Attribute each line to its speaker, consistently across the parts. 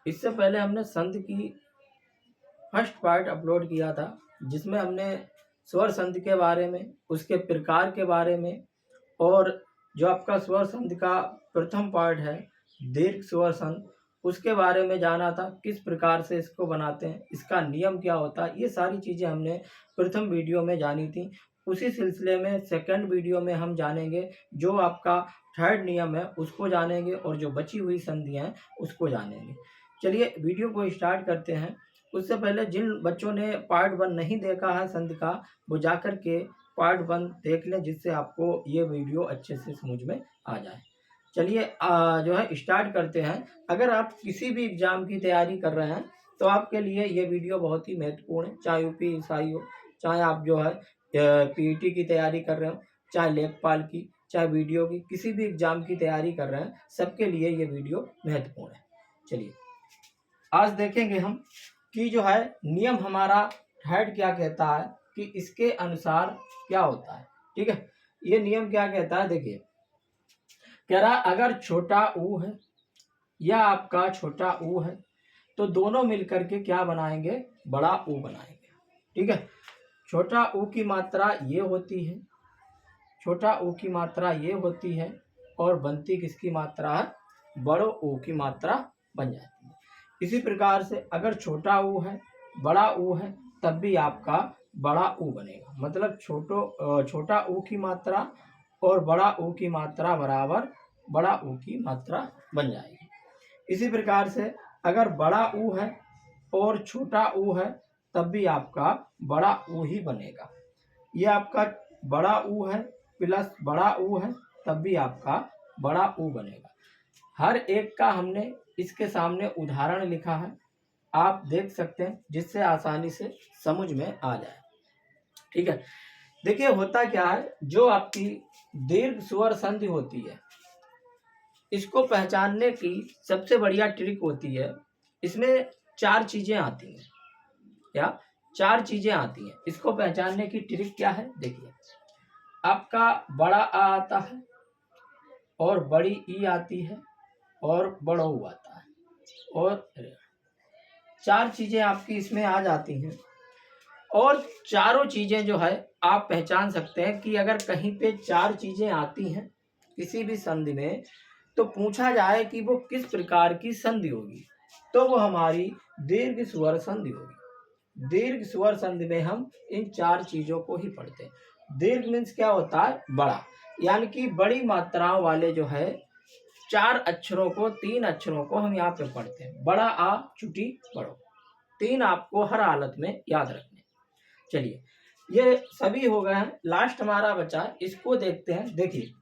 Speaker 1: इससे पहले हमने संधि की फर्स्ट पार्ट अपलोड किया था, जिसमें हमने स्वर संधि के बारे में, उसके प्रकार के बारे में, और जो आपका स्वर संधि का प्रथम पार्ट है दीर्घ स्वर संधि, उसके बारे में जाना था, किस प्रकार से इसको बनाते हैं, इसका नियम क्या होता है, ये सारी चीज़ें हमने प्रथम वीडियो में जानी थी। उसी सिलसिले में सेकंड वीडियो में हम जानेंगे जो आपका थर्ड नियम है उसको जानेंगे, और जो बची हुई संधियाँ हैं उसको जानेंगे। चलिए वीडियो को स्टार्ट करते हैं। उससे पहले जिन बच्चों ने पार्ट 1 नहीं देखा है संधि का, वो जाकर के पार्ट 1 देख लें, जिससे आपको ये वीडियो अच्छे से समझ में आ जाए। चलिए जो है स्टार्ट करते हैं। अगर आप किसी भी एग्ज़ाम की तैयारी कर रहे हैं तो आपके लिए ये वीडियो बहुत ही महत्वपूर्ण है, चाहे यूपी एसआई हो, चाहे आप जो है पीईटी की तैयारी कर रहे हो, चाहे लेखपाल की, चाहे वीडियो की, किसी भी एग्ज़ाम की तैयारी कर रहे हैं, सबके लिए ये वीडियो महत्वपूर्ण है। चलिए आज देखेंगे हम कि जो है नियम हमारा हेड क्या कहता है, कि इसके अनुसार क्या होता है। ठीक है, ये नियम क्या कहता है, देखिए कह रहा अगर छोटा ऊ है या आपका छोटा ऊ है तो दोनों मिलकर के क्या बनाएंगे, बड़ा ऊ बनाएंगे। ठीक है, छोटा ऊ की मात्रा ये होती है, छोटा ऊ की मात्रा ये होती है, और बनती किसकी मात्रा है, बड़ो ऊ की मात्रा बन जाती है। इसी प्रकार से अगर छोटा ऊ है बड़ा ऊ है तब भी आपका बड़ा ऊ बनेगा, मतलब छोटा ऊ की मात्रा और बड़ा ऊ की मात्रा बराबर बड़ा ऊ की मात्रा बन जाएगी। इसी प्रकार से अगर बड़ा ऊ है और छोटा ऊ है तब भी आपका बड़ा ऊ ही बनेगा। ये आपका बड़ा ऊ है प्लस बड़ा ऊ है तब भी आपका बड़ा ऊ बनेगा। हर एक का हमने इसके सामने उदाहरण लिखा है, आप देख सकते हैं, जिससे आसानी से समझ में आ जाए। ठीक है, देखिए होता क्या है, जो आपकी दीर्घ स्वर संधि होती है इसको पहचानने की सबसे बढ़िया ट्रिक होती है, इसमें 4 चीजें आती हैं, या 4 चीजें आती हैं। इसको पहचानने की ट्रिक क्या है, देखिए आपका बड़ा आ आता है, और बड़ी ई आती है, और बड़ा ऊ आता है, और 4 चीजें आपकी इसमें आ जाती हैं। और चारों चीजें जो है आप पहचान सकते हैं कि अगर कहीं पे 4 चीजें आती हैं किसी भी संधि में, तो पूछा जाए कि वो किस प्रकार की संधि होगी, तो वो हमारी दीर्घ स्वर संधि होगी। दीर्घ स्वर संधि में हम इन 4 चीजों को ही पढ़ते हैं। दीर्घ मीन्स क्या होता है, बड़ा, यानी कि बड़ी मात्राओं वाले जो है 4 अक्षरों को, 3 अक्षरों को हम यहाँ पे पढ़ते हैं, बड़ा आ चुटी बड़ो, 3 आपको हर हालत में याद रखने। चलिए ये सभी हो गए हैं, लास्ट हमारा बचा है, इसको देखते हैं। देखिए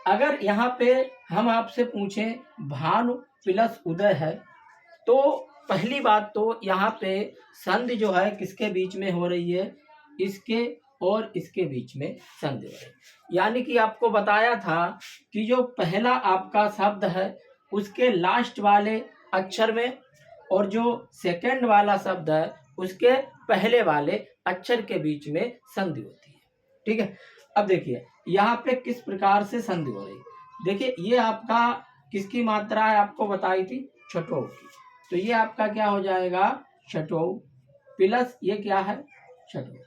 Speaker 1: अगर यहाँ पे हम आपसे पूछें भानु प्लस उदय है, तो पहली बात तो यहाँ पे संधि जो है किसके बीच में हो रही है, इसके और इसके बीच में संधि हो रही है। यानी कि आपको बताया था कि जो पहला आपका शब्द है उसके लास्ट वाले अक्षर में, और जो सेकंड वाला शब्द है उसके पहले वाले अक्षर के बीच में संधि होती है। ठीक है, अब देखिए यहाँ पे किस प्रकार से संधि हो रही है। देखिए ये आपका किसकी मात्रा है, आपको बताई थी छठो की, तो ये आपका क्या हो जाएगा, छठो प्लस ये क्या है, छठो,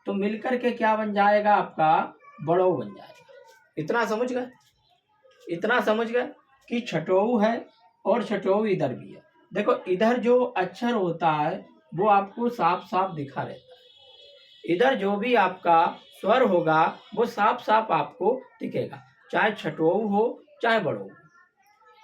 Speaker 1: तो मिलकर के क्या बन जाएगा, आपका बड़ो बन जाएगा। इतना समझ गए, इतना समझ गए कि छठो है और छठो इधर भी है। देखो इधर जो अक्षर होता है वो आपको साफ साफ दिखा रहता है, इधर जो भी आपका स्वर होगा वो साफ साफ आपको दिखेगा, चाहे छठो हो चाहे बड़ो हो,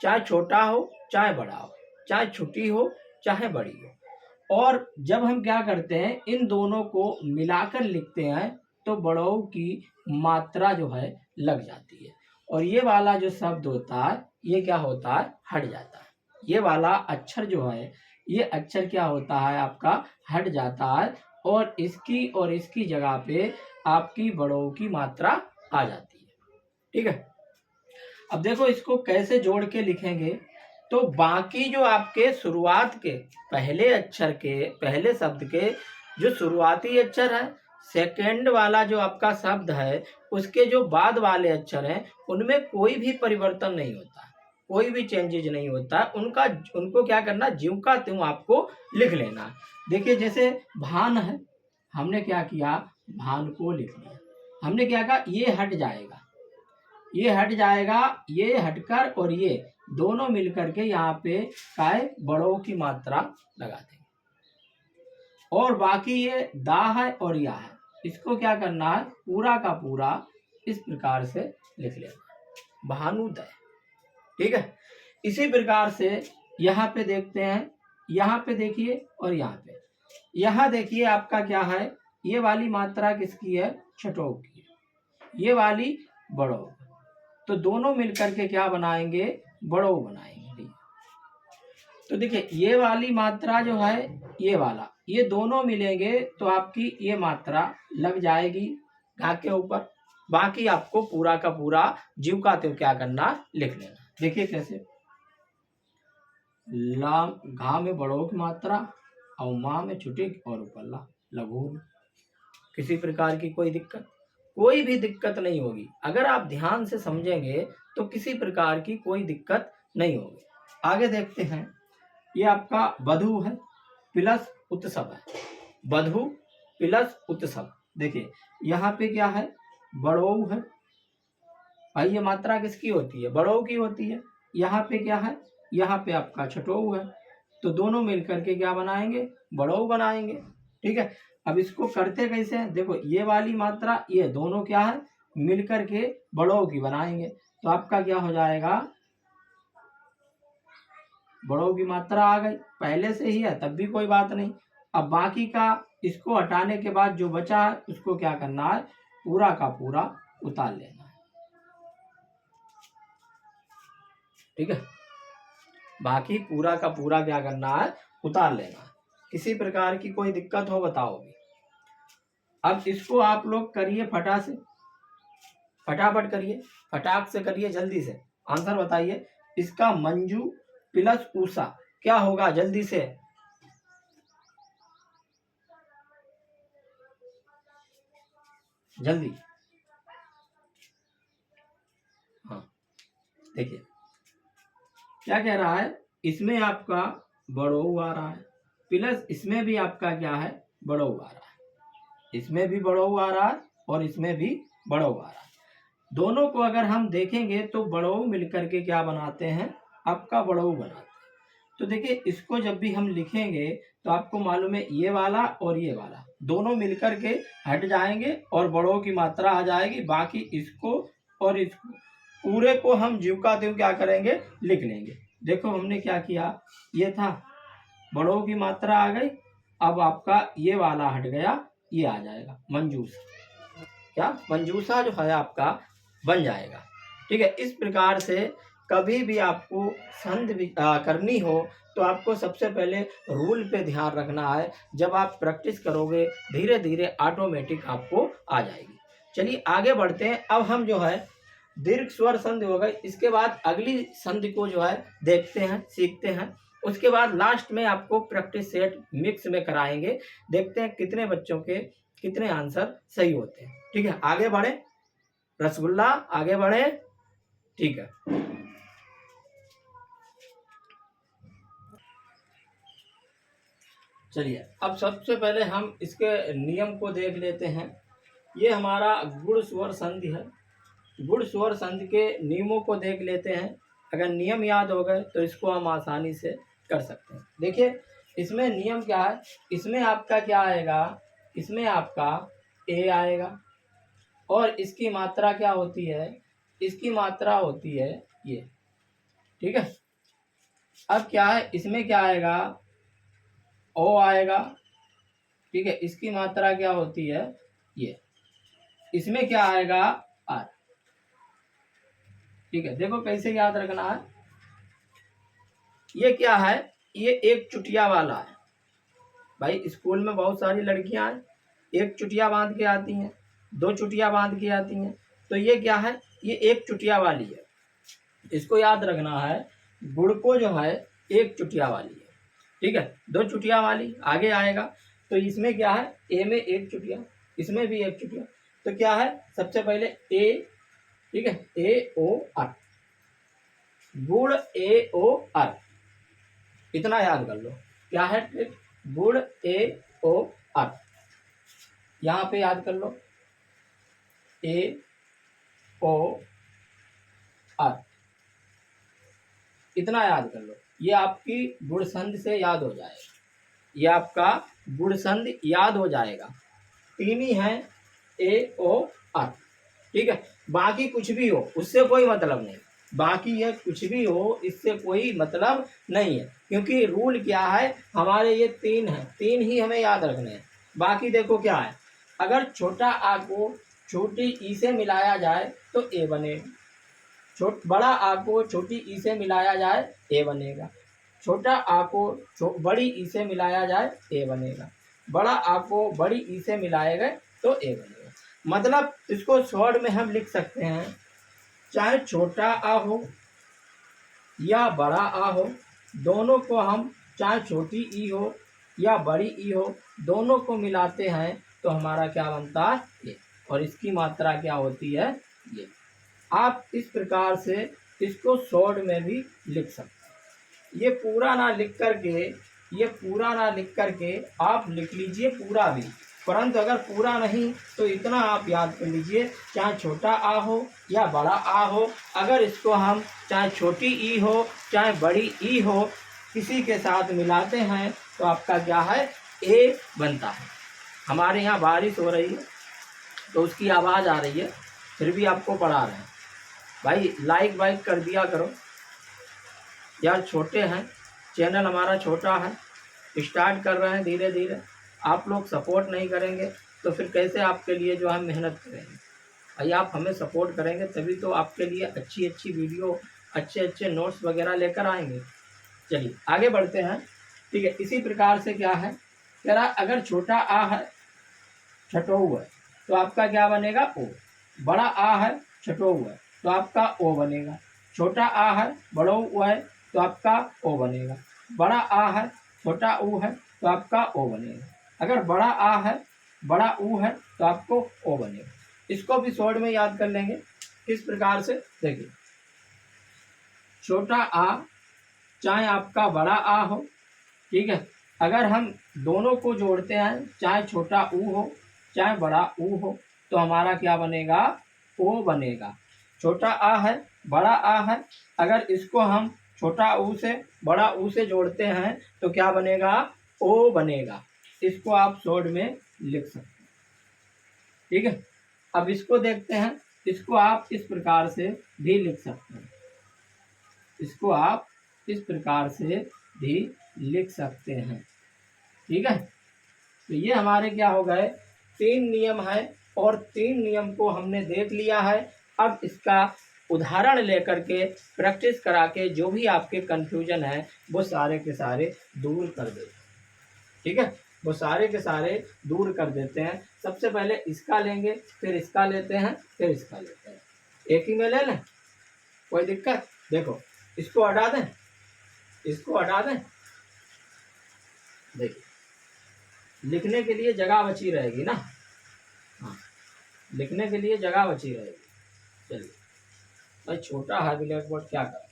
Speaker 1: चाहे छोटा हो चाहे बड़ा हो, चाहे छोटी हो चाहे बड़ी हो। और जब हम क्या करते हैं, इन दोनों को मिलाकर लिखते हैं तो बड़ों की मात्रा जो है लग जाती है, और ये वाला जो शब्द होता है ये क्या होता है, हट जाता है। ये वाला अक्षर जो है, ये अक्षर क्या होता है, आपका हट जाता है, और इसकी जगह पे आपकी बड़ों की मात्रा आ जाती है। ठीक है, अब देखो इसको कैसे जोड़ के लिखेंगे, तो बाकी जो आपके शुरुआत के पहले अक्षर के, पहले शब्द के जो शुरुआती अक्षर है, सेकंड वाला जो आपका शब्द है उसके जो बाद वाले अक्षर हैं, उनमें कोई भी परिवर्तन नहीं होता है। कोई भी चेंजेज नहीं होता है। उनको क्या करना, ज्यों का त्यों आपको लिख लेना। देखिए जैसे भान है, हमने क्या किया, भान को लिख लिया। हमने क्या कहा, ये हट जाएगा, ये हट जाएगा, ये हटकर और ये दोनों मिलकर के यहाँ पे काय बड़ों की मात्रा लगा देंगे। और बाकी ये दा है और या है, इसको क्या करना है, पूरा का पूरा इस प्रकार से लिख लेना, भानुदय। ठीक है। इसी प्रकार से यहाँ पे देखते हैं, यहाँ पे देखिए और यहाँ देखिए आपका क्या है, ये वाली मात्रा किसकी है, छठों की, ये वाली बड़ों। तो दोनों मिलकर के क्या बनाएंगे, बड़ों बनाएंगे। तो देखिए ये वाली मात्रा जो है, ये वाला, ये दोनों मिलेंगे तो आपकी ये मात्रा लग जाएगी घा के ऊपर। बाकी आपको पूरा का पूरा जीव का त्यों क्या करना, लिख लेना। देखिए कैसे, लाम घा में बड़ों की मात्रा और माँ में छुटी और ऊपर लघु। किसी प्रकार की कोई भी दिक्कत नहीं होगी। अगर आप ध्यान से समझेंगे तो किसी प्रकार की कोई दिक्कत नहीं होगी। आगे देखते हैं, ये आपका बधु है प्लस उत्सव है, बधु प्लस उत्सव। देखिए यहाँ पे क्या है, बड़ों है भाई, ये मात्रा किसकी होती है, बड़ों की होती है। यहाँ पे क्या है, यहाँ पे आपका छठों है, तो दोनों मिलकर के क्या बनाएंगे, बड़ों बनाएंगे। ठीक है। अब इसको करते कैसे हैं, देखो ये वाली मात्रा, ये दोनों क्या है, मिलकर के बड़ों की बनाएंगे। तो आपका क्या हो जाएगा, बड़ों की मात्रा आ गई, पहले से ही है तब भी कोई बात नहीं। अब बाकी का इसको हटाने के बाद जो बचा है उसको क्या करना है, पूरा का पूरा उतार लेना है। ठीक है, बाकी पूरा का पूरा क्या करना है, उतार लेना है। किसी प्रकार की कोई दिक्कत हो बताओगे। अब इसको आप लोग करिए फटाफट करिए, फटाक से करिए, जल्दी से आंसर बताइए। इसका मंजू प्लस ऊषा क्या होगा, जल्दी से, जल्दी। हाँ देखिए क्या कह रहा है, इसमें आपका बड़ों आ रहा है, प्लस इसमें भी आपका क्या है, बड़ों आ रहा है, इसमें भी बड़ों आ रहा है और इसमें भी बड़ों आ रहा है। दोनों को अगर हम देखेंगे तो बड़ों मिलकर के क्या बनाते हैं, आपका बड़ों बनाते हैं। तो देखिए इसको जब भी हम लिखेंगे तो आपको मालूम है, ये वाला और ये वाला दोनों मिलकर के हट जाएंगे और बड़ों की मात्रा आ जाएगी। बाकी इसको और इसको पूरे को हम जीव का त्यों क्या करेंगे, लिख लेंगे। देखो हमने क्या किया, ये था, बड़ों की मात्रा आ गई, अब आपका ये वाला हट गया, ये आ जाएगा मंजूसा। क्या मंजूसा जो है आपका बन जाएगा। ठीक है। इस प्रकार से कभी भी आपको संधि करनी हो तो आपको सबसे पहले रूल पे ध्यान रखना है। जब आप प्रैक्टिस करोगे धीरे धीरे ऑटोमेटिक आपको आ जाएगी। चलिए आगे बढ़ते हैं। अब हम जो है दीर्घ स्वर संधि हो गई, इसके बाद अगली संधि को जो है देखते हैं, सीखते हैं। उसके बाद लास्ट में आपको प्रैक्टिस सेट मिक्स में कराएंगे, देखते हैं कितने बच्चों के कितने आंसर सही होते हैं। ठीक है, आगे बढ़े रसगुल्ला, आगे बढ़े। ठीक है, चलिए अब सबसे पहले हम इसके नियम को देख लेते हैं। ये हमारा गुण स्वर संधि है। गुण स्वर संधि के नियमों को देख लेते हैं। अगर नियम याद हो गए तो इसको हम आसानी से कर सकते हैं। देखिए इसमें नियम क्या है, इसमें आपका क्या आएगा, इसमें आपका ए आएगा और इसकी मात्रा क्या होती है, इसकी मात्रा होती है ये। ठीक है। अब क्या है, इसमें क्या आएगा, ओ आएगा। ठीक है, इसकी मात्रा क्या होती है ये। इसमें क्या आएगा, आर। ठीक है, देखो कैसे याद रखना है। ये क्या है, ये एक चुटिया वाला है। भाई स्कूल में बहुत सारी लड़कियां हैं, एक चुटिया बांध के आती हैं, दो चुटिया बांध के आती हैं। तो ये क्या है, ये एक चुटिया वाली है। इसको याद रखना है, गुड़ को जो है एक चुटिया वाली है। ठीक है, दो चुटिया वाली आगे आएगा। तो इसमें क्या है, ए में एक चुटिया, इसमें भी एक चुटिया। तो क्या है, सबसे पहले ए। ठीक है, ए ओ आर। गुड़ ए ओ अर, इतना याद कर लो। क्या है ट्रिक? गुड़ ए ओ अर, यहाँ पे याद कर लो ए ओ अर, इतना याद कर लो। ये आपकी गुड़ संधि से याद हो जाएगा, ये आपका गुड़ संधि याद हो जाएगा। तीन ही है ए ओ अर, ठीक है। बाकी कुछ भी हो उससे कोई मतलब नहीं, बाकी ये कुछ भी हो इससे कोई मतलब नहीं है, क्योंकि रूल क्या है हमारे, ये तीन है, तीन ही हमें याद रखने हैं। बाकी देखो क्या है, अगर छोटा आ को छोटी ई से मिलाया जाए तो ए बनेगा, बड़ा आ को छोटी ई से मिलाया जाए ए बनेगा, छोटा आ को बड़ी ई से मिलाया जाए ए बनेगा, बड़ा आ को बड़ी ई से मिलाए गए तो ए बनेगा। मतलब इसको शॉर्ट में हम लिख सकते हैं, चाहे छोटा आ हो या बड़ा आ हो, दोनों को हम, चाहे छोटी ई हो या बड़ी ई हो, दोनों को मिलाते हैं तो हमारा क्या बनता है ये, और इसकी मात्रा क्या होती है ये। आप इस प्रकार से इसको शॉर्ट में भी लिख सकते हैं। ये पूरा ना लिख करके, ये पूरा ना लिख करके आप लिख लीजिए पूरा भी, परंतु अगर पूरा नहीं तो इतना आप याद कर लीजिए, चाहे छोटा आ हो या बड़ा आ हो, अगर इसको हम चाहे छोटी ई हो चाहे बड़ी ई हो किसी के साथ मिलाते हैं तो आपका क्या है ए बनता है। हमारे यहाँ बारिश हो रही है तो उसकी आवाज़ आ रही है, फिर भी आपको पढ़ा रहे हैं। भाई लाइक वाइक कर दिया करो यार, छोटे हैं, चैनल हमारा छोटा है, स्टार्ट कर रहे हैं धीरे धीरे, आप लोग सपोर्ट नहीं करेंगे तो फिर कैसे आपके लिए जो है मेहनत करेंगे। भाई आप हमें सपोर्ट करेंगे तभी तो आपके लिए अच्छी अच्छी वीडियो, अच्छे अच्छे नोट्स वगैरह लेकर आएंगे। चलिए आगे बढ़ते हैं, ठीक है। इसी प्रकार से क्या है, कह रहा अगर छोटा आ है छठोऊ है तो आपका क्या बनेगा ओ, बड़ा आ है छठोऊ है तो आपका ओ बनेगा, छोटा आ है बड़ोऊ है तो आपका ओ बनेगा, बड़ा आ है छोटा ऊ है तो आपका ओ बनेगा, अगर बड़ा आ है बड़ा ऊ है तो आपको ओ बनेगा। इसको भी शॉर्ट में याद कर लेंगे, किस प्रकार से देखिए, छोटा आ चाहे आपका बड़ा आ हो, ठीक है, अगर हम दोनों को जोड़ते हैं, चाहे छोटा ऊ हो चाहे बड़ा ऊ हो, तो हमारा क्या बनेगा ओ बनेगा। छोटा आ है बड़ा आ है, अगर इसको हम छोटा ऊ से बड़ा ऊ से जोड़ते हैं तो क्या बनेगा ओ बनेगा। इसको आप शॉर्ट में लिख सकते हैं, ठीक है। अब इसको देखते हैं, इसको आप इस प्रकार से भी लिख सकते हैं, इसको आप इस प्रकार से भी लिख सकते हैं, ठीक है। तो ये हमारे क्या हो गए, तीन नियम है और तीन नियम को हमने देख लिया है। अब इसका उदाहरण लेकर के प्रैक्टिस करा के जो भी आपके कंफ्यूजन है वो सारे के सारे दूर कर देते हैं, ठीक है, वो सारे के सारे दूर कर देते हैं। सबसे पहले इसका लेंगे, फिर इसका लेते हैं, फिर इसका लेते हैं, एक ही में ले लें, कोई दिक्कत। देखो इसको हटा दें, इसको हटा दें, देखिए लिखने के लिए जगह बची रहेगी ना, हाँ लिखने के लिए जगह बची रहेगी। चलिए भाई छोटा है ब्लैक बोर्ड, क्या करें।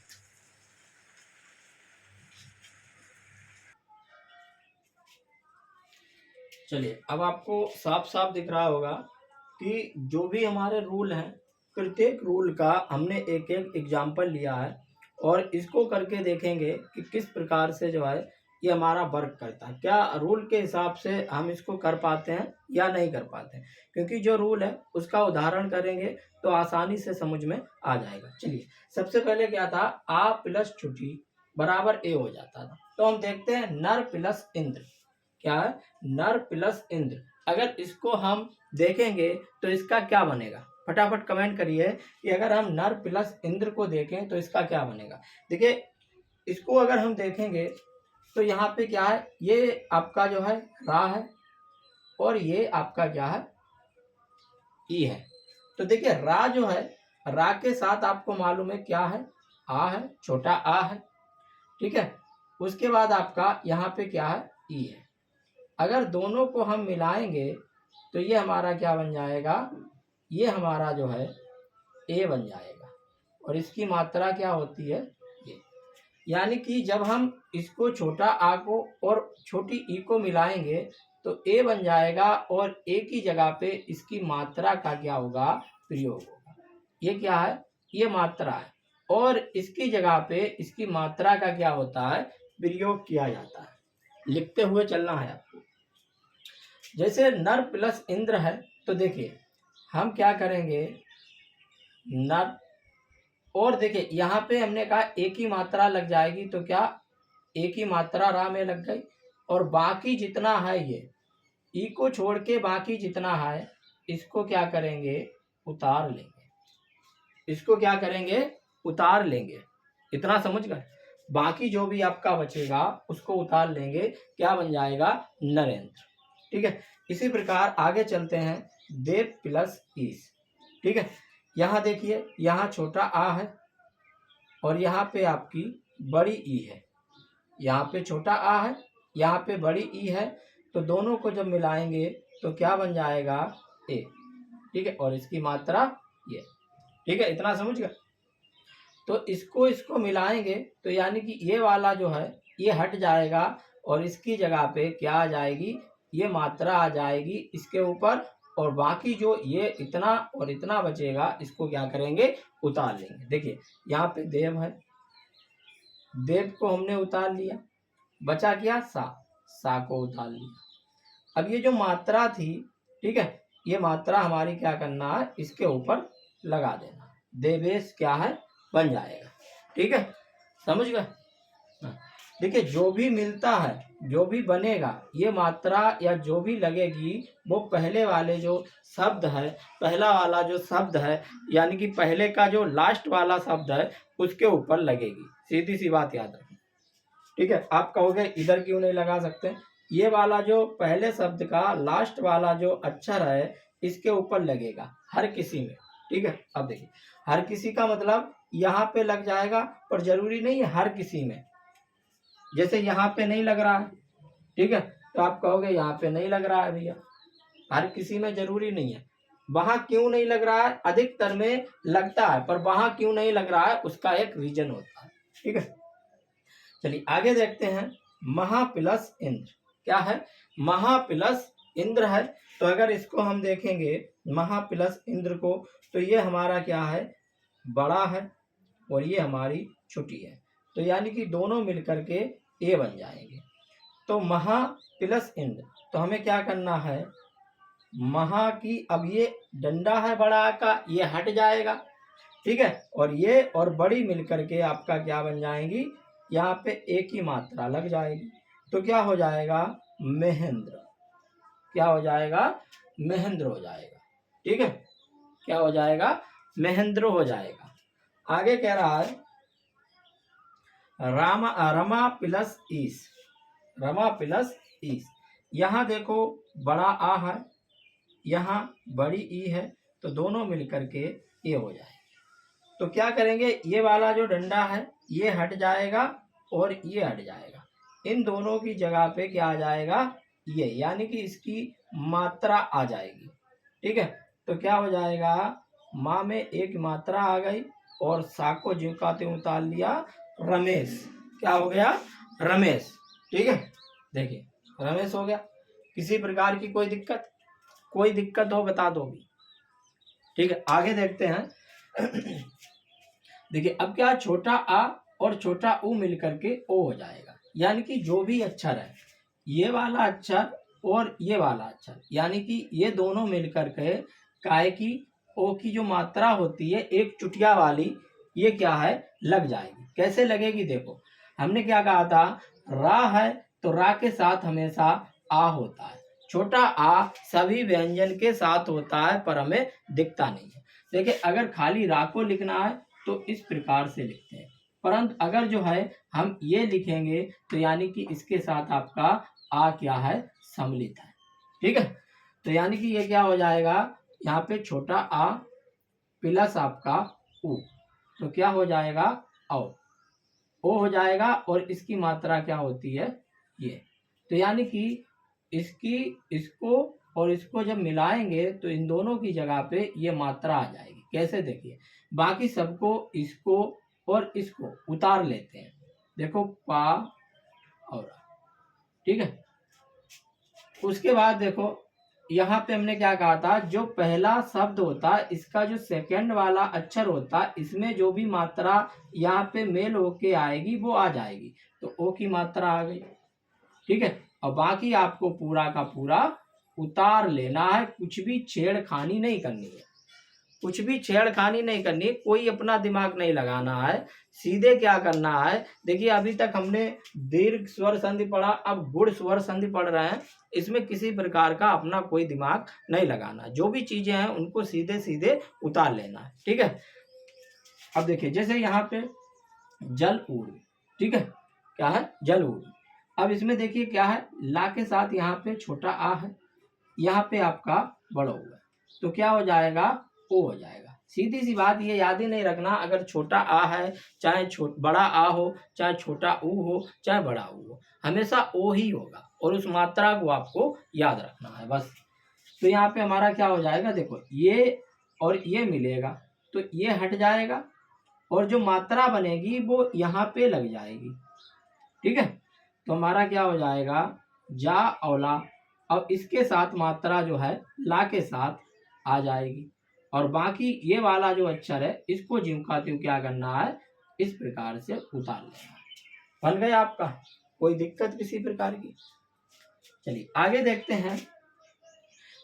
Speaker 1: चलिए अब आपको साफ साफ दिख रहा होगा कि जो भी हमारे रूल हैं, प्रत्येक रूल का हमने एक एक एग्जाम्पल लिया है और इसको करके देखेंगे कि किस प्रकार से जो है ये हमारा वर्क करता है, क्या रूल के हिसाब से हम इसको कर पाते हैं या नहीं कर पाते हैं। क्योंकि जो रूल है उसका उदाहरण करेंगे तो आसानी से समझ में आ जाएगा। चलिए सबसे पहले क्या था, आ प्लस छुट्टी बराबर ए हो जाता था, तो हम देखते हैं नर प्लस इंद्र, क्या है नर प्लस इंद्र। अगर इसको हम देखेंगे तो इसका क्या बनेगा, फटाफट कमेंट करिए कि अगर हम नर प्लस इंद्र को देखें तो इसका क्या बनेगा। देखिए इसको अगर हम देखेंगे तो यहाँ पे क्या है, ये आपका जो है रा है और ये आपका क्या है ई है। तो देखिए रा जो है, रा के साथ आपको मालूम है क्या है, आ है, छोटा आ है, ठीक है। उसके बाद आपका यहाँ पे क्या है ई है। अगर दोनों को हम मिलाएंगे तो ये हमारा क्या बन जाएगा, ये हमारा जो है ए बन जाएगा और इसकी मात्रा क्या होती है यानी कि जब हम इसको छोटा आ को और छोटी ई को मिलाएंगे तो ए बन जाएगा और ए की जगह पे इसकी मात्रा का क्या होगा, प्रयोग होगा। ये क्या है, ये मात्रा है और इसकी जगह पे इसकी मात्रा का क्या होता है, प्रयोग किया जाता है। लिखते हुए चलना है आपको। जैसे नर प्लस इंद्र है तो देखिए हम क्या करेंगे, नर, और देखिए यहाँ पे हमने कहा एक ही मात्रा लग जाएगी तो क्या, एक ही मात्रा रा में लग गई और बाकी जितना है ये ई को छोड़ के बाकी जितना है इसको क्या करेंगे, उतार लेंगे। इसको क्या करेंगे, उतार लेंगे। इतना समझ गए। बाकी जो भी आपका बचेगा उसको उतार लेंगे, क्या बन जाएगा, नरेंद्र। ठीक है। इसी प्रकार आगे चलते हैं, देव प्लस ईस। ठीक है। यहाँ देखिए यहाँ छोटा आ है और यहाँ पे आपकी बड़ी ई है। यहाँ पे छोटा आ है, यहाँ पे बड़ी ई है, तो दोनों को जब मिलाएंगे तो क्या बन जाएगा, ए। ठीक है। और इसकी मात्रा ये। ठीक है। इतना समझ गए। तो इसको मिलाएंगे तो यानी कि ये वाला जो है ये हट जाएगा और इसकी जगह पे क्या आ जाएगी, ये मात्रा आ जाएगी इसके ऊपर, और बाकी जो ये इतना और इतना बचेगा इसको क्या करेंगे, उतार लेंगे। देखिए यहाँ पे देव है, देव को हमने उतार लिया, बचा क्या, सा को उतार लिया। अब ये जो मात्रा थी, ठीक है, ये मात्रा हमारी क्या करना है, इसके ऊपर लगा देना। देवेश क्या है, बन जाएगा। ठीक है। समझ गए। देखिए जो भी मिलता है, जो भी बनेगा, ये मात्रा या जो भी लगेगी वो पहले वाले जो शब्द है, पहला वाला जो शब्द है, यानी कि पहले का जो लास्ट वाला शब्द है उसके ऊपर लगेगी। सीधी सी बात याद रखें। ठीक है। आप कहोगे इधर क्यों नहीं लगा सकते, ये वाला जो पहले शब्द का लास्ट वाला जो अक्षर है इसके ऊपर लगेगा हर किसी में। ठीक है। अब देखिए हर किसी का मतलब यहाँ पे लग जाएगा, पर जरूरी नहीं है हर किसी में। जैसे यहाँ पे नहीं लग रहा है, ठीक है, तो आप कहोगे यहाँ पे नहीं लग रहा है भैया, हर किसी में जरूरी नहीं है। वहां क्यों नहीं लग रहा है, अधिकतर में लगता है, पर वहां क्यों नहीं लग रहा है उसका एक रीजन होता है। ठीक है। चलिए आगे देखते हैं, महा प्लस इंद्र। क्या है, महा प्लस इंद्र है। तो अगर इसको हम देखेंगे महा प्लस इंद्र को, तो ये हमारा क्या है, बड़ा है और ये हमारी छोटी है, तो यानी कि दोनों मिलकर के ए बन जाएंगे। तो महा प्लस इंद्र, तो हमें क्या करना है, महा की, अब ये डंडा है बड़ा का, ये हट जाएगा। ठीक है। और ये और बड़ी मिलकर के आपका क्या बन जाएंगी, यहाँ पे एक ही मात्रा लग जाएगी, तो क्या हो जाएगा, महेंद्र। क्या हो जाएगा, महेंद्र हो जाएगा। ठीक है। क्या हो जाएगा, महेंद्र हो जाएगा। आगे कह रहा है रमा प्लस ईस। रमा प्लस ईस, यहाँ देखो बड़ा आ है, यहाँ बड़ी ई है, तो दोनों मिलकर के ये हो जाएगा। तो क्या करेंगे, ये वाला जो डंडा है ये हट जाएगा और ये हट जाएगा, इन दोनों की जगह पे क्या आ जाएगा, ये, यानी कि इसकी मात्रा आ जाएगी। ठीक है। तो क्या हो जाएगा, माँ में एक मात्रा आ गई और सा को ज्यों का त्यों उतार लिया, रमेश। क्या हो गया, रमेश। ठीक है। देखिए रमेश हो गया। किसी प्रकार की कोई दिक्कत, कोई दिक्कत हो बता दो भी। ठीक है। आगे देखते हैं देखिए अब क्या, छोटा आ और छोटा ऊ मिलकर के ओ हो जाएगा, यानी कि जो भी अक्षर है, ये वाला अक्षर और ये वाला अक्षर, यानी कि ये दोनों मिलकर के काय की ओ की जो मात्रा होती है एक चुटिया वाली, ये क्या है, लग जाएगी। कैसे लगेगी, देखो हमने क्या कहा था, रा है तो रा के साथ हमेशा आ होता है। छोटा आ सभी व्यंजन के साथ होता है पर हमें दिखता नहीं है। देखिए अगर खाली रा को लिखना है तो इस प्रकार से लिखते हैं, परंतु अगर जो है हम ये लिखेंगे तो यानी कि इसके साथ आपका आ क्या है, सम्मिलित है। ठीक है। तो यानी कि ये क्या हो जाएगा, यहाँ पे छोटा आ प्लस आपका ऊ, तो क्या हो जाएगा, ओ हो जाएगा, और इसकी मात्रा क्या होती है, ये। तो यानी कि इसको और इसको जब मिलाएंगे तो इन दोनों की जगह पे ये मात्रा आ जाएगी। कैसे, देखिए बाकी सबको, इसको और इसको उतार लेते हैं, देखो पा और रा, ठीक है। उसके बाद देखो यहाँ पे हमने क्या कहा था, जो पहला शब्द होता है इसका जो सेकंड वाला अक्षर होता है इसमें जो भी मात्रा यहाँ पे मेल होके आएगी वो आ जाएगी, तो ओ की मात्रा आ गई, ठीक है। और बाकी आपको पूरा का पूरा उतार लेना है, कुछ भी छेड़खानी नहीं करनी है, कुछ भी छेड़खानी नहीं करनी, कोई अपना दिमाग नहीं लगाना है, सीधे क्या करना है। देखिए अभी तक हमने दीर्घ स्वर संधि पढ़ा, अब गुण स्वर संधि पढ़ रहे हैं, इसमें किसी प्रकार का अपना कोई दिमाग नहीं लगाना, जो भी चीजें हैं उनको सीधे सीधे उतार लेना है, ठीक है। अब देखिए जैसे यहाँ पे जल उड़, ठीक है, क्या है जल उड़। अब इसमें देखिए क्या है, ला के साथ यहाँ पे छोटा आ है, यहाँ पे आपका बड़ा हुआ है, तो क्या हो जाएगा, ओ हो जाएगा। सीधी सी बात, ये याद ही नहीं रखना, अगर छोटा आ है चाहे बड़ा आ हो, चाहे छोटा ऊ हो, चाहे बड़ा ऊ हो, हमेशा ओ ही होगा, और उस मात्रा को आपको याद रखना है बस। तो यहाँ पे हमारा क्या हो जाएगा, देखो ये और ये मिलेगा तो ये हट जाएगा, और जो मात्रा बनेगी वो यहाँ पे लग जाएगी, ठीक है। तो हमारा क्या हो जाएगा, जा औला, अब इसके साथ मात्रा जो है ला के साथ आ जाएगी, और बाकी ये वाला जो अक्षर है इसको ज्यों का त्यों क्या करना है, इस प्रकार से उतार लेना है। बन गया आपका, कोई दिक्कत किसी प्रकार की। चलिए आगे देखते हैं।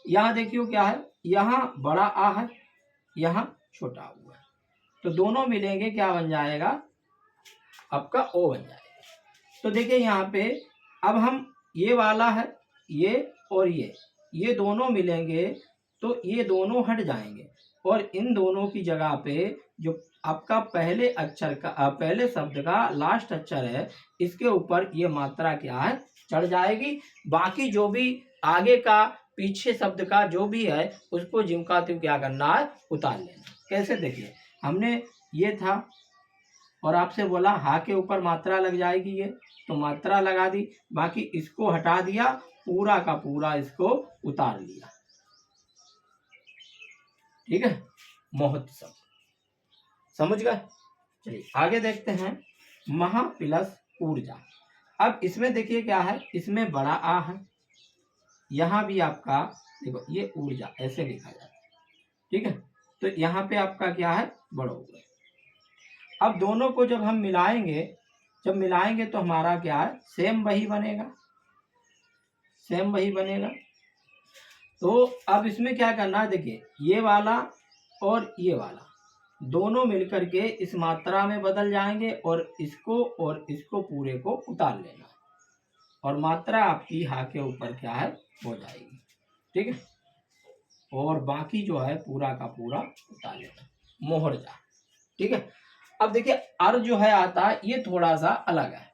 Speaker 1: यहाँ देखियो क्या है, यहाँ बड़ा आ है, यहाँ छोटा हुआ है, तो दोनों मिलेंगे क्या बन जाएगा, आपका ओ बन जाएगा। तो देखिए यहाँ पे अब हम ये वाला है, ये और ये दोनों मिलेंगे तो ये दोनों हट जाएंगे, और इन दोनों की जगह पे जो आपका पहले अक्षर का पहले शब्द का लास्ट अक्षर है इसके ऊपर ये मात्रा क्या है, चढ़ जाएगी। बाकी जो भी आगे का पीछे शब्द का जो भी है उसको ज्यों का त्यों क्या करना है, उतार लेना। कैसे, देखिए हमने ये था और आपसे बोला हा के ऊपर मात्रा लग जाएगी, ये तो मात्रा लगा दी, बाकी इसको हटा दिया, पूरा का पूरा इसको उतार लिया, ठीक है। महोत्सव, समझ गए। चलिए आगे देखते हैं, महा प्लस ऊर्जा। अब इसमें देखिए क्या है, इसमें बड़ा आ है, यहाँ भी आपका देखो ये ऊर्जा ऐसे लिखा जाता है, ठीक है। तो यहाँ पे आपका क्या है, बड़ा हुआ। अब दोनों को जब हम मिलाएंगे, जब मिलाएंगे तो हमारा क्या है, सेम वही बनेगा, सेम वही बनेगा। तो अब इसमें क्या करना है, देखिए ये वाला और ये वाला दोनों मिलकर के इस मात्रा में बदल जाएंगे, और इसको पूरे को उतार लेना, और मात्रा आपकी हा के ऊपर क्या है, हो जाएगी, ठीक है। और बाकी जो है पूरा का पूरा उतार लेना, मोहर जा, ठीक है। अब देखिए अर जो है आता है, ये थोड़ा सा अलग है,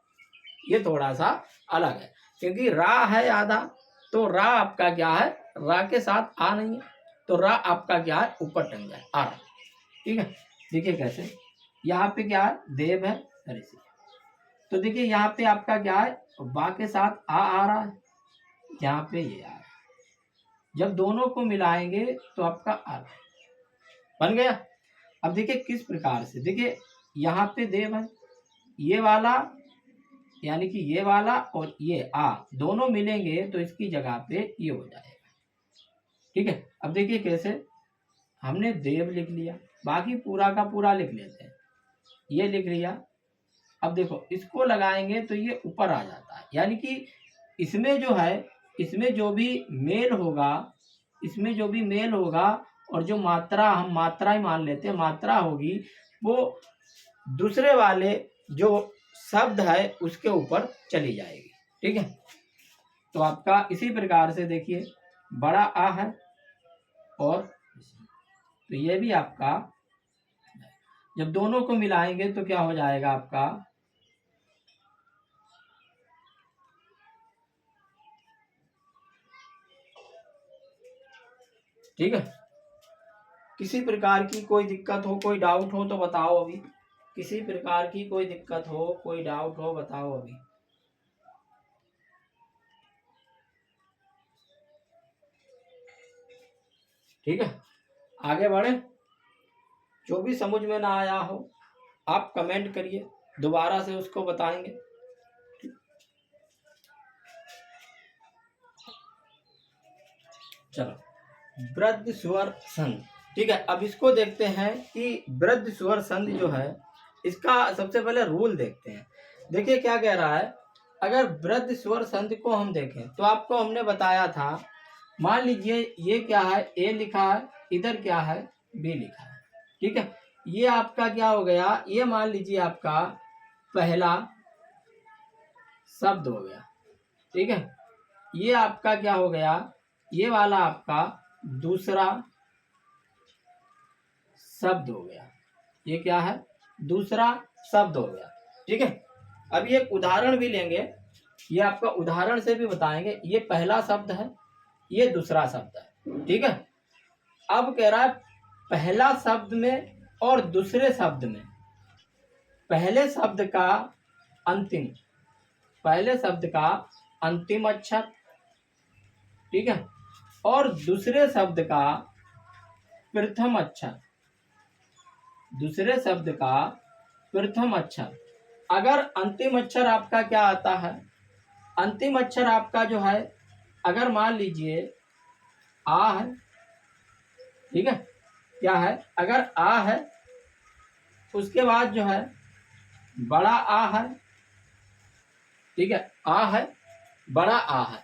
Speaker 1: ये थोड़ा सा अलग है, क्योंकि रा है आधा, तो रा आपका क्या है, रा के साथ आ नहीं है, तो रा आपका क्या है, ऊपर टंग जाए, आ रहा, ठीक है। देखिए कैसे, यहाँ पे क्या है, देव है ऋषि, तो देखिए यहाँ पे आपका क्या है, बा के साथ आ रहा है, यहाँ पे ये आ रहा है, जब दोनों को मिलाएंगे तो आपका आ बन गया। अब देखिए किस प्रकार से, देखिए यहाँ पे देव है, ये वाला यानी कि ये वाला और ये आ दोनों मिलेंगे तो इसकी जगह पे ये हो जाएगा, ठीक है। अब देखिए कैसे, हमने देव लिख लिया, बाकी पूरा का पूरा लिख लेते हैं, ये लिख लिया। अब देखो इसको लगाएंगे तो ये ऊपर आ जाता है, यानी कि इसमें जो है, इसमें जो भी मेल होगा, इसमें जो भी मेल होगा, और जो मात्रा हम मात्रा ही मान लेते हैं, मात्रा होगी वो दूसरे वाले जो शब्द है उसके ऊपर चली जाएगी, ठीक है। तो आपका इसी प्रकार से देखिए बड़ा आ है, और तो ये भी आपका जब दोनों को मिलाएंगे तो क्या हो जाएगा आपका, ठीक है। किसी प्रकार की कोई दिक्कत हो, कोई डाउट हो तो बताओ अभी, किसी प्रकार की कोई दिक्कत हो, कोई डाउट हो बताओ अभी। ठीक है, आगे बढ़े। जो भी समझ में ना आया हो आप कमेंट करिए। दोबारा से उसको बताएंगे। चलो, वृद्ध स्वर संधि, ठीक है। अब इसको देखते हैं कि वृद्ध स्वर संधि जो है इसका सबसे पहले रूल देखते हैं। देखिए क्या कह रहा है, अगर वृद्ध स्वर संधि को हम देखें तो आपको हमने बताया था, मान लीजिए ये क्या है, ए लिखा है, इधर क्या है, बी लिखा है, ठीक है। ये आपका क्या हो गया, ये मान लीजिए आपका पहला शब्द हो गया, ठीक है। ये आपका क्या हो गया, ये वाला आपका दूसरा शब्द हो गया, ये क्या है, दूसरा शब्द हो गया, ठीक है। अब ये उदाहरण भी लेंगे, ये आपका उदाहरण से भी बताएंगे। ये पहला शब्द है, ये दूसरा शब्द है, ठीक है। अब कह रहा है पहला शब्द में और दूसरे शब्द में, पहले शब्द का अंतिम, पहले शब्द का अंतिम अक्षर, ठीक है, और दूसरे शब्द का प्रथम अक्षर, दूसरे शब्द का प्रथम अक्षर। अगर अंतिम अक्षर आपका क्या आता है, अंतिम अक्षर आपका जो है, अगर मान लीजिए आ है, ठीक है, क्या है, अगर आ है, उसके बाद जो है बड़ा आ है, ठीक है, आ है, बड़ा आ है,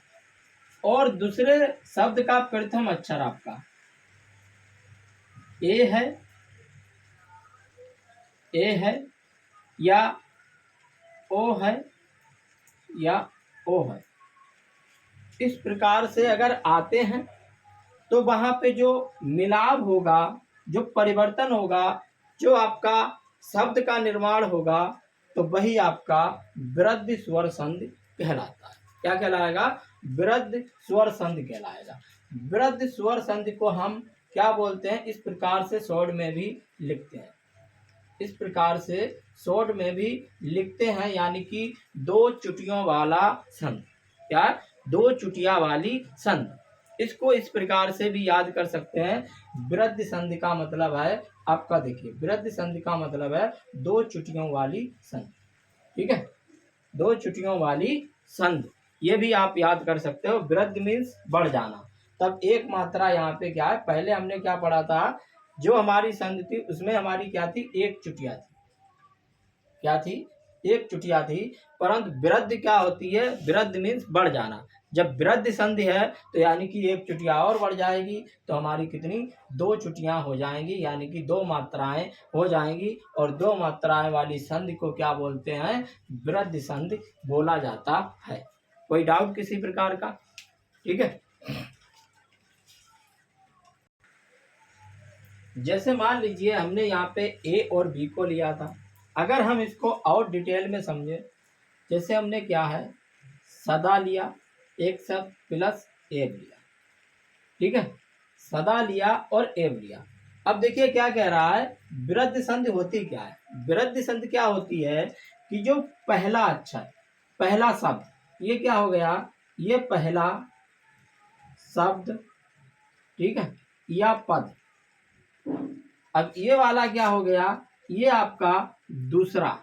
Speaker 1: और दूसरे शब्द का प्रथम अक्षर आपका ए है, ए है, या ओ है, या ओ है। इस प्रकार से अगर आते हैं तो वहां पे जो मिलाप होगा, जो परिवर्तन होगा, जो आपका शब्द का निर्माण होगा, तो वही आपका वृद्ध स्वर संधि कहलाता है। क्या कहलाएगा, वृद्ध स्वर संधि कहलाएगा। वृद्ध स्वर संधि को हम क्या बोलते हैं, इस प्रकार से शॉर्ट में भी लिखते हैं, इस प्रकार से शॉर्ट में भी लिखते हैं, यानी कि दो चुटियों वाला संधि, क्या, दो चुटिया वाली संधि। इसको इस प्रकार से भी याद कर सकते हैं। वृद्ध संधि का मतलब है आपका, देखिए वृद्ध संधि का मतलब है दो चुटियों वाली संधि, ठीक है, दो चुटियों वाली संधि, ये भी आप याद कर सकते हो। वृद्ध मीन्स बढ़ जाना। तब एक मात्रा यहाँ पे क्या है, पहले हमने क्या पढ़ा था, जो हमारी संधि थी उसमें हमारी क्या थी, एक चुटिया थी, क्या थी, एक चुटिया थी। परंतु वृद्ध क्या होती है, वृद्ध मीन्स बढ़ जाना। जब वृद्ध संधि है तो यानी कि एक चुटिया और बढ़ जाएगी, तो हमारी कितनी, दो चुटियां हो जाएंगी, यानी कि दो मात्राएं हो जाएंगी। और दो मात्राएं वाली संधि को क्या बोलते हैं, वृद्ध संधि बोला जाता है। कोई डाउट किसी प्रकार का, ठीक है। जैसे मान लीजिए हमने यहाँ पे ए और बी को लिया था, अगर हम इसको और डिटेल में समझे, जैसे हमने क्या है, सदा लिया, एक शब्द प्लस एव लिया, ठीक है, सदा लिया और एव लिया। अब देखिए क्या कह रहा है, वृद्ध संधि होती क्या है, वृद्ध संधि क्या होती है कि जो पहला अक्षर, पहला शब्द, ये क्या हो गया, ये पहला शब्द, ठीक है, या पद। अब ये वाला क्या हो गया, ये आपका दूसरा,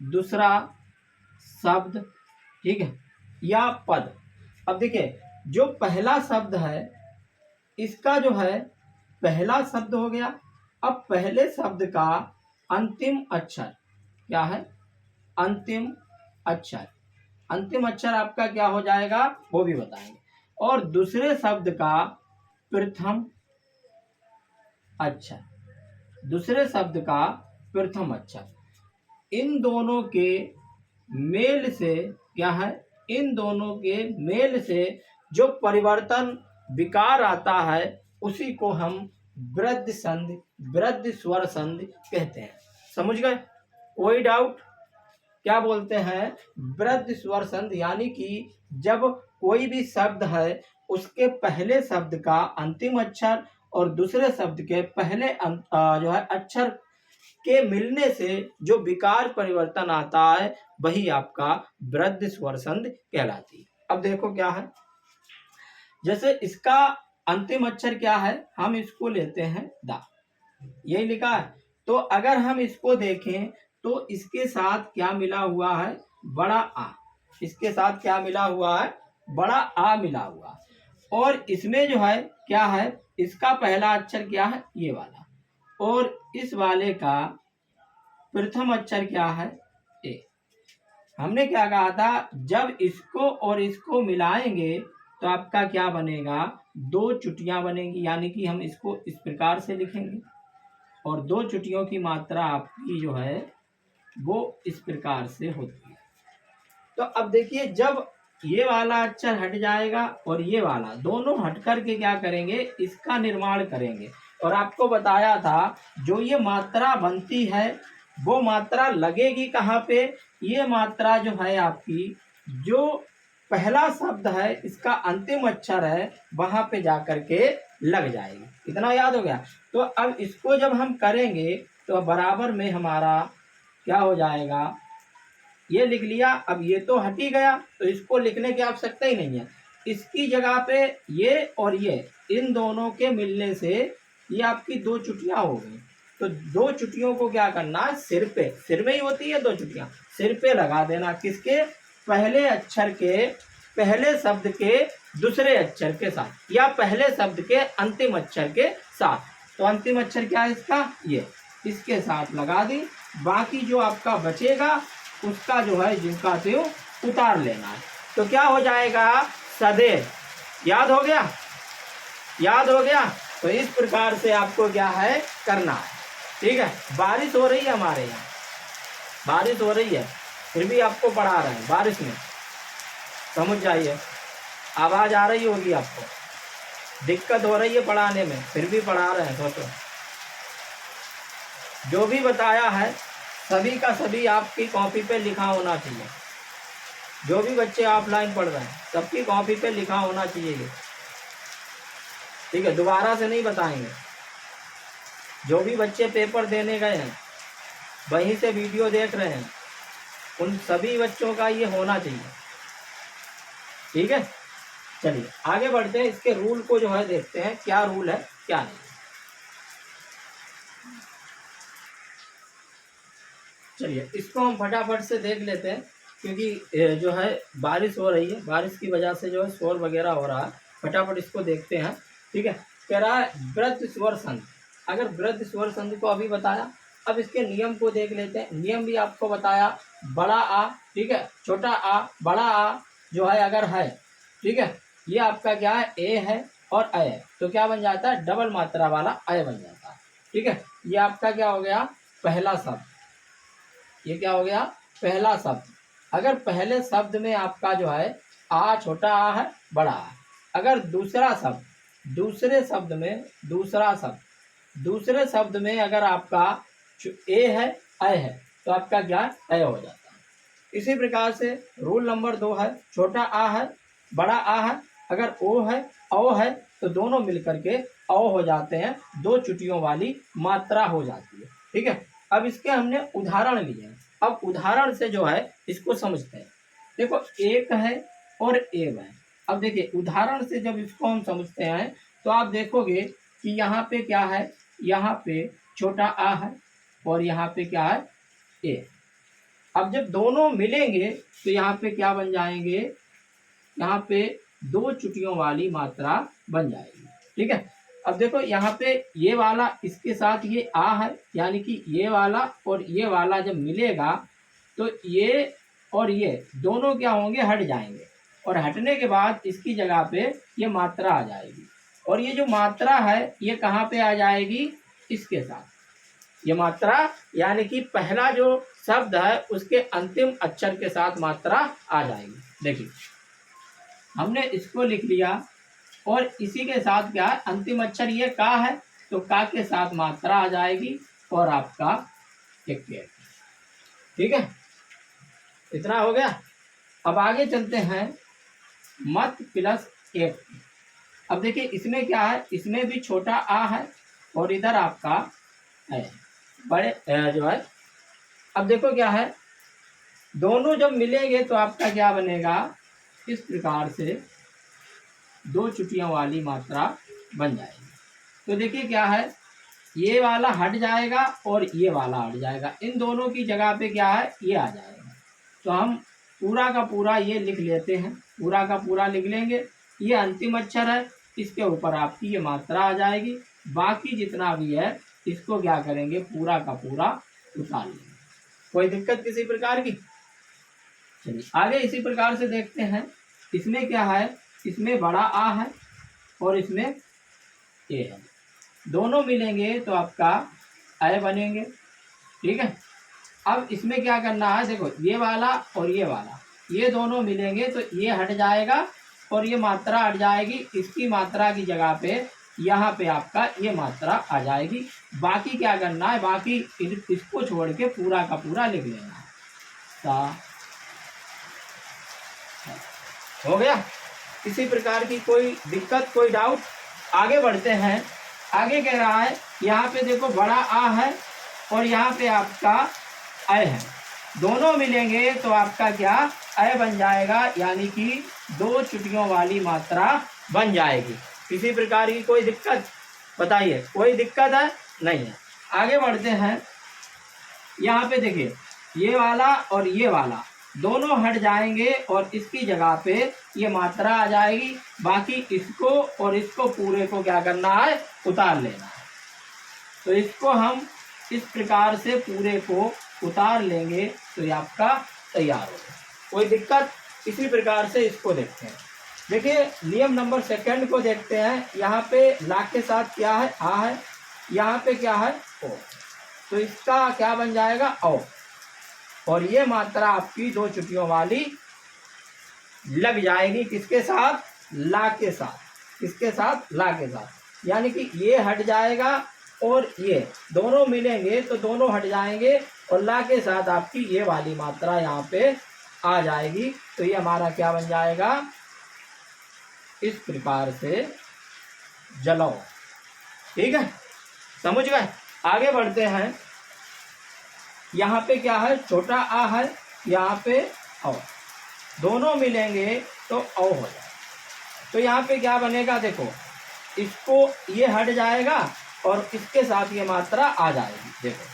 Speaker 1: दूसरा शब्द, ठीक है, या पद। अब देखिए जो पहला शब्द है, इसका जो है पहला शब्द हो गया। अब पहले शब्द का अंतिम अक्षर क्या है, अंतिम अक्षर, अंतिम अक्षर आपका क्या हो जाएगा, वो भी बताएंगे। और दूसरे शब्द का प्रथम अक्षर, दूसरे शब्द का प्रथम अक्षर, इन दोनों के मेल से क्या है, इन दोनों के मेल से जो परिवर्तन विकार आता है, उसी को हम वृद्ध संधि, वृद्ध स्वर संधि कहते हैं। समझ गए, कोई डाउट, क्या बोलते हैं, वृद्ध स्वर संधि, यानी कि जब कोई भी शब्द है उसके पहले शब्द का अंतिम अक्षर और दूसरे शब्द के पहले जो है अक्षर के मिलने से जो विकार परिवर्तन आता है, वही आपका वृद्ध स्वर संधि कहलाती है। अब देखो क्या है, जैसे इसका अंतिम अक्षर क्या है, हम इसको लेते हैं दा, यही लिखा है। तो अगर हम इसको देखें तो इसके साथ क्या मिला हुआ है, बड़ा आ। इसके साथ क्या मिला हुआ है, बड़ा आ मिला हुआ। और इसमें जो है क्या है, इसका पहला अक्षर क्या है, ये वाला, और इस वाले का प्रथम अक्षर क्या है, ए। हमने क्या कहा था, जब इसको और इसको मिलाएंगे तो आपका क्या बनेगा, दो चुटियां बनेगी, यानी कि हम इसको इस प्रकार से लिखेंगे और दो चुटियों की मात्रा आपकी जो है वो इस प्रकार से होती है। तो अब देखिए, जब ये वाला अक्षर हट जाएगा और ये वाला, दोनों हट करके क्या करेंगे, इसका निर्माण करेंगे। और आपको बताया था जो ये मात्रा बनती है वो मात्रा लगेगी कहाँ पे, ये मात्रा जो है आपकी, जो पहला शब्द है इसका अंतिम अक्षर है वहां पे जाकर के लग जाएगी। इतना याद हो गया। तो अब इसको जब हम करेंगे तो बराबर में हमारा क्या हो जाएगा, ये लिख लिया। अब ये तो हट ही गया तो इसको लिखने की आवश्यकता ही नहीं है। इसकी जगह पे ये और ये, इन दोनों के मिलने से ये आपकी दो चुटियां हो गई। तो दो चुटियों को क्या करना है, सिर पे, सिर में ही होती है दो चुटियां, सिर पे लगा देना। किसके, पहले अक्षर के, पहले शब्द के दूसरे अक्षर के साथ, या पहले शब्द के अंतिम अक्षर के साथ। तो अंतिम अक्षर क्या है इसका, ये, इसके साथ लगा दी। बाकी जो आपका बचेगा उसका जो है जिनका त्यों उतार लेना है। तो क्या हो जाएगा, सदैव। याद हो गया, याद हो गया। तो इस प्रकार से आपको क्या है करना है। ठीक है, बारिश हो रही है हमारे यहाँ, बारिश हो रही है, फिर भी आपको पढ़ा रहे हैं बारिश में, समझ जाइए। आवाज आ रही होगी आपको, दिक्कत हो रही है पढ़ाने में, फिर भी पढ़ा रहे हैं। सोचो, जो भी बताया है सभी का सभी आपकी कॉपी पे लिखा होना चाहिए। जो भी बच्चे ऑफलाइन पढ़ रहे हैं सबकी कॉपी पे लिखा होना चाहिए ये। ठीक है, दोबारा से नहीं बताएंगे। जो भी बच्चे पेपर देने गए हैं, वहीं से वीडियो देख रहे हैं, उन सभी बच्चों का ये होना चाहिए। ठीक है, चलिए आगे बढ़ते हैं। इसके रूल को जो है देखते हैं, क्या रूल है क्या नहीं। चलिए इसको हम फटाफट से देख लेते हैं, क्योंकि जो है बारिश हो रही है, बारिश की वजह से जो है शोर वगैरह हो रहा है। फटाफट इसको देखते हैं। ठीक है, कह रहा है वृद्ध स्वर संधि। अगर वृद्ध स्वर संधि को अभी बताया, अब इसके नियम को देख लेते हैं। नियम भी आपको बताया, बड़ा आ, ठीक है, छोटा आ, बड़ा आ जो है अगर है, ठीक है, ये आपका क्या है, ए है और अय है, तो क्या बन जाता है, डबल मात्रा वाला अय बन जाता है। ठीक है, ये आपका क्या हो गया, पहला शब्द। ये क्या हो गया, पहला शब्द। अगर पहले शब्द में आपका जो है आ, छोटा आ है, बड़ा आ। अगर दूसरा शब्द, दूसरे शब्द में, दूसरा शब्द, दूसरे शब्द में अगर आपका ए है, अय है, तो आपका क्या है, अय हो जाता है। इसी प्रकार से रूल नंबर 2 है, छोटा आ है, बड़ा आ है, अगर ओ है, औ है, तो दोनों मिलकर के औ हो जाते हैं, दो चुटियों वाली मात्रा हो जाती है। ठीक है, अब इसके हमने उदाहरण लिए हैं। अब उदाहरण से जो है इसको समझते हैं। देखो, एक है और एव है। अब देखिए उदाहरण से जब इसको हम समझते हैं तो आप देखोगे कि यहाँ पे क्या है, यहाँ पे छोटा आ है और यहाँ पे क्या है, ए। अब जब दोनों मिलेंगे तो यहाँ पे क्या बन जाएंगे, यहाँ पे दो चुटियों वाली मात्रा बन जाएगी। ठीक है, अब देखो यहाँ पे ये वाला इसके साथ ये आ है, यानी कि ये वाला और ये वाला जब मिलेगा तो ये और ये दोनों क्या होंगे, हट जाएंगे, और हटने के बाद इसकी जगह पे ये मात्रा आ जाएगी। और ये जो मात्रा है ये कहाँ पे आ जाएगी, इसके साथ ये मात्रा, यानी कि पहला जो शब्द है उसके अंतिम अक्षर के साथ मात्रा आ जाएगी। देखिए हमने इसको लिख लिया और इसी के साथ क्या है, अंतिम अक्षर ये का है, तो का के साथ मात्रा आ जाएगी और आपका एक। ठीक है, इतना हो गया। अब आगे चलते हैं, मत प्लस एक। अब देखिए इसमें क्या है, इसमें भी छोटा आ है और इधर आपका है बड़े जो है। अब देखो क्या है, दोनों जब मिलेंगे तो आपका क्या बनेगा, इस प्रकार से दो चुटियों वाली मात्रा बन जाएगी। तो देखिए क्या है, ये वाला हट जाएगा और ये वाला हट जाएगा, इन दोनों की जगह पे क्या है, ये आ जाएगा। तो हम पूरा का पूरा ये लिख लेते हैं, पूरा का पूरा लिख लेंगे। ये अंतिम अक्षर है, इसके ऊपर आपकी ये मात्रा आ जाएगी। बाकी जितना भी है इसको क्या करेंगे, पूरा का पूरा उतार लेंगे। कोई दिक्कत किसी प्रकार की? चलिए आगे इसी प्रकार से देखते हैं। इसमें क्या है, इसमें बड़ा आ है और इसमें ए है, दोनों मिलेंगे तो आपका अय बनेंगे। ठीक है, अब इसमें क्या करना है, देखो ये वाला और ये वाला, ये दोनों मिलेंगे तो ये हट जाएगा और ये मात्रा हट जाएगी। इसकी मात्रा की जगह पे यहाँ पे आपका ये मात्रा आ जाएगी। बाकी क्या करना है, बाकी इसको छोड़ के पूरा का पूरा लिख लेना है। सा हो गया। इसी प्रकार की कोई दिक्कत, कोई डाउट? आगे बढ़ते हैं। आगे कह रहा है, यहाँ पे देखो बड़ा आ है और यहाँ पे आपका अय है, दोनों मिलेंगे तो आपका क्या अय बन जाएगा, यानी कि 2 चुटियों वाली मात्रा बन जाएगी। किसी प्रकार की कोई दिक्कत बताइए? कोई दिक्कत है? नहीं है। आगे बढ़ते हैं। यहाँ पे देखिए ये वाला और ये वाला दोनों हट जाएंगे और इसकी जगह पे ये मात्रा आ जाएगी। बाकी इसको और इसको पूरे को क्या करना है, उतार लेना है। तो इसको हम इस प्रकार से पूरे को उतार लेंगे तो ये आपका तैयार होगा। कोई दिक्कत? इसी प्रकार से इसको देखते हैं। देखिए नियम नंबर 2 को देखते हैं। यहाँ पे लाख के साथ क्या है, आ है, यहाँ पे क्या है, ओ, तो इसका क्या बन जाएगा, ओ, और ये मात्रा आपकी 2 चुटियों वाली लग जाएगी। किसके साथ? ला के साथ। किसके साथ? ला के साथ। यानी कि ये हट जाएगा और ये दोनों मिलेंगे तो दोनों हट जाएंगे और ला के साथ आपकी ये वाली मात्रा यहाँ पे आ जाएगी। तो ये हमारा क्या बन जाएगा, इस प्रकार से जलो। ठीक है, समझ गए? आगे बढ़ते हैं। यहाँ पे क्या है, छोटा आ है, यहाँ पे औ, दोनों मिलेंगे तो औ हो जाए। तो यहाँ पे क्या बनेगा, देखो इसको ये हट जाएगा और इसके साथ ये मात्रा आ जाएगी। देखो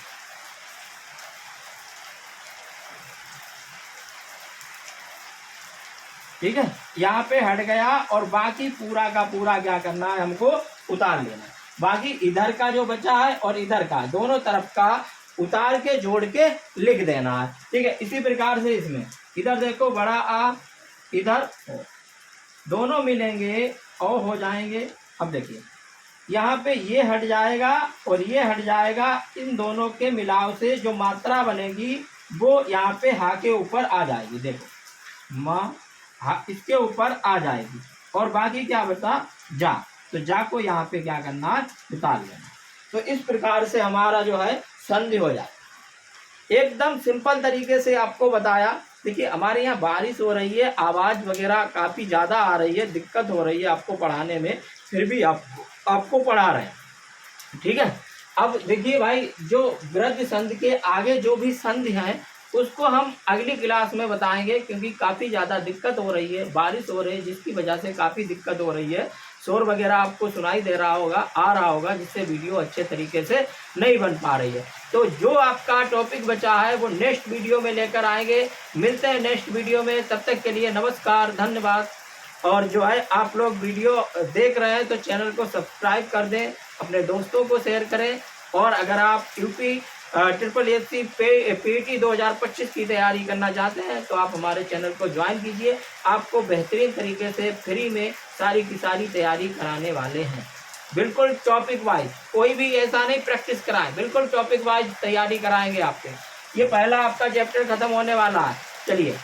Speaker 1: ठीक है, यहाँ पे हट गया और बाकी पूरा का पूरा क्या करना है, हमको उतार लेना है। बाकी इधर का जो बचा है और इधर का, दोनों तरफ का उतार के जोड़ के लिख देना है। ठीक है, इसी प्रकार से इसमें इधर देखो बड़ा आ, इधर ओ, दोनों मिलेंगे ओ हो जाएंगे। अब देखिए यहाँ पे ये हट जाएगा और ये हट जाएगा। इन दोनों के मिलाव से जो मात्रा बनेगी वो यहाँ पे हा के ऊपर आ जाएगी। देखो माँ हा इसके ऊपर आ जाएगी और बाकी क्या बचा, जा। तो जा को यहाँ पे क्या करना है, उतार लेना। तो इस प्रकार से हमारा जो है संधि हो जाए। एकदम सिंपल तरीके से आपको बताया। देखिए हमारे यहाँ बारिश हो रही है, आवाज़ वगैरह काफ़ी ज़्यादा आ रही है, दिक्कत हो रही है आपको पढ़ाने में, फिर भी आपको पढ़ा रहे हैं। ठीक है, अब देखिए भाई, जो वृद्ध संधि के आगे जो भी संधि हैं उसको हम अगली क्लास में बताएंगे, क्योंकि काफ़ी ज़्यादा दिक्कत हो रही है, बारिश हो रही है जिसकी वजह से काफ़ी दिक्कत हो रही है। शोर वगैरह आपको सुनाई दे रहा होगा, आ रहा होगा, जिससे वीडियो अच्छे तरीके से नहीं बन पा रही है। तो जो आपका टॉपिक बचा है वो नेक्स्ट वीडियो में लेकर आएंगे। मिलते हैं नेक्स्ट वीडियो में, तब तक के लिए नमस्कार, धन्यवाद। और जो है आप लोग वीडियो देख रहे हैं तो चैनल को सब्सक्राइब कर दें, अपने दोस्तों को शेयर करें। और अगर आप यूपी SSSC PET 2025 की तैयारी करना चाहते हैं तो आप हमारे चैनल को ज्वाइन कीजिए। आपको बेहतरीन तरीके से फ्री में सारी की सारी तैयारी कराने वाले हैं, बिल्कुल टॉपिक वाइज। कोई भी ऐसा नहीं प्रैक्टिस कराएं, बिल्कुल टॉपिक वाइज तैयारी कराएंगे आपके। ये पहला आपका चैप्टर खत्म होने वाला है। चलिए।